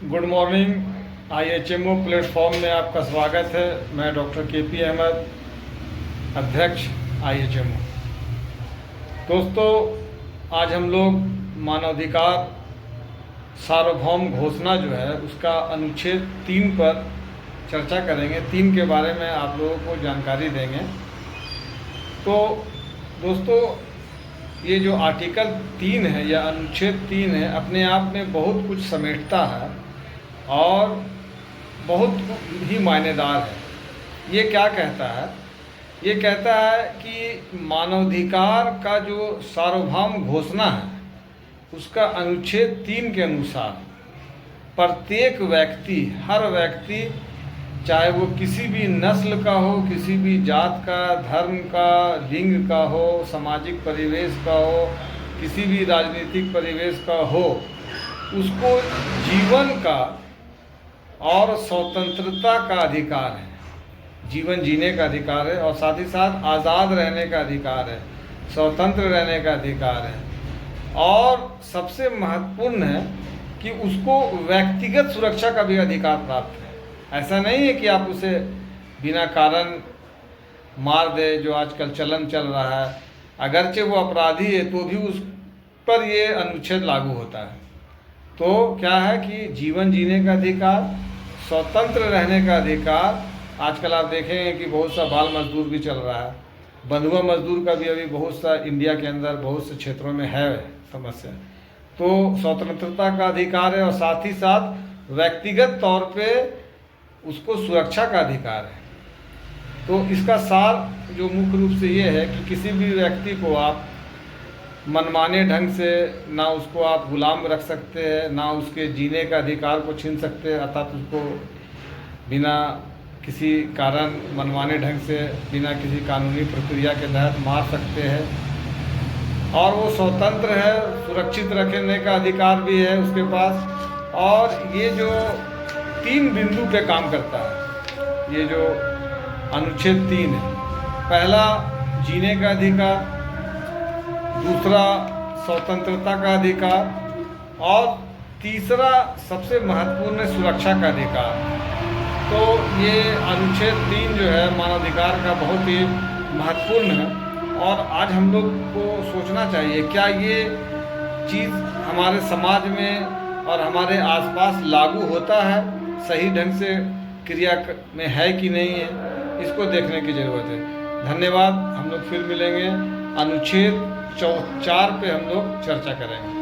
Good morning. IHMO platform में आपका स्वागत है। मैं डॉक्टर KP अहमद, अध्यक्ष IHMO। दोस्तों, आज हम लोग मानवाधिकार सार्वभौम घोषणा जो है उसका अनुच्छेद 3 पर चर्चा करेंगे। 3 के बारे में आप लोगों को जानकारी देंगे। तो दोस्तों, ये जो आर्टिकल 3 है या अनुच्छेद 3 है, अपने आप में बहुत कुछ समेटता है और बहुत ही मायनेदार है। ये क्या कहता है? ये कहता है कि मानवाधिकार का जो सार्वभौम घोषणा है उसका अनुच्छेद 3 के अनुसार प्रत्येक व्यक्ति, हर व्यक्ति, चाहे वो किसी भी नस्ल का हो, किसी भी जात का, धर्म का, लिंग का हो, सामाजिक परिवेश का हो, किसी भी राजनीतिक परिवेश का हो, उसको जीवन का और स्वतंत्रता का अधिकार है। जीवन जीने का अधिकार है और साथ ही साथ आज़ाद रहने का अधिकार है, स्वतंत्र रहने का अधिकार है। और सबसे महत्वपूर्ण है कि उसको व्यक्तिगत सुरक्षा का भी अधिकार प्राप्त है। ऐसा नहीं है कि आप उसे बिना कारण मार दे, जो आजकल चलन चल रहा है। अगरचे वो अपराधी है तो भी उस पर ये अनुच्छेद लागू होता है। तो क्या है कि जीवन जीने का अधिकार, स्वतंत्र रहने का अधिकार। आजकल आप देखेंगे कि बहुत सा बाल मजदूर भी चल रहा है, बंधुआ मजदूर का भी अभी बहुत सा इंडिया के अंदर बहुत से क्षेत्रों में है समस्या। तो स्वतंत्रता का अधिकार है और साथ ही साथ व्यक्तिगत तौर पे उसको सुरक्षा का अधिकार है। तो इसका सार जो मुख्य रूप से ये है कि किसी भी व्यक्ति को आप मनमाने ढंग से ना उसको आप गुलाम रख सकते हैं, ना उसके जीने का अधिकार को छीन सकते हैं, अर्थात उसको बिना किसी कारण मनमाने ढंग से, बिना किसी कानूनी प्रक्रिया के तहत मार सकते हैं। और वो स्वतंत्र है, सुरक्षित रखने का अधिकार भी है उसके पास। और ये जो 3 बिंदु पे काम करता है, ये जो अनुच्छेद 3 है, पहला जीने का अधिकार, दूसरा स्वतंत्रता का अधिकार और तीसरा सबसे महत्वपूर्ण सुरक्षा का अधिकार। तो ये अनुच्छेद 3 जो है मानवाधिकार का बहुत ही महत्वपूर्ण है और आज हम लोग को सोचना चाहिए क्या ये चीज़ हमारे समाज में और हमारे आसपास लागू होता है, सही ढंग से क्रिया में है कि नहीं है, इसको देखने की ज़रूरत है। धन्यवाद। हम लोग फिर मिलेंगे। अनुच्छेद 4 पे हम लोग चर्चा करेंगे।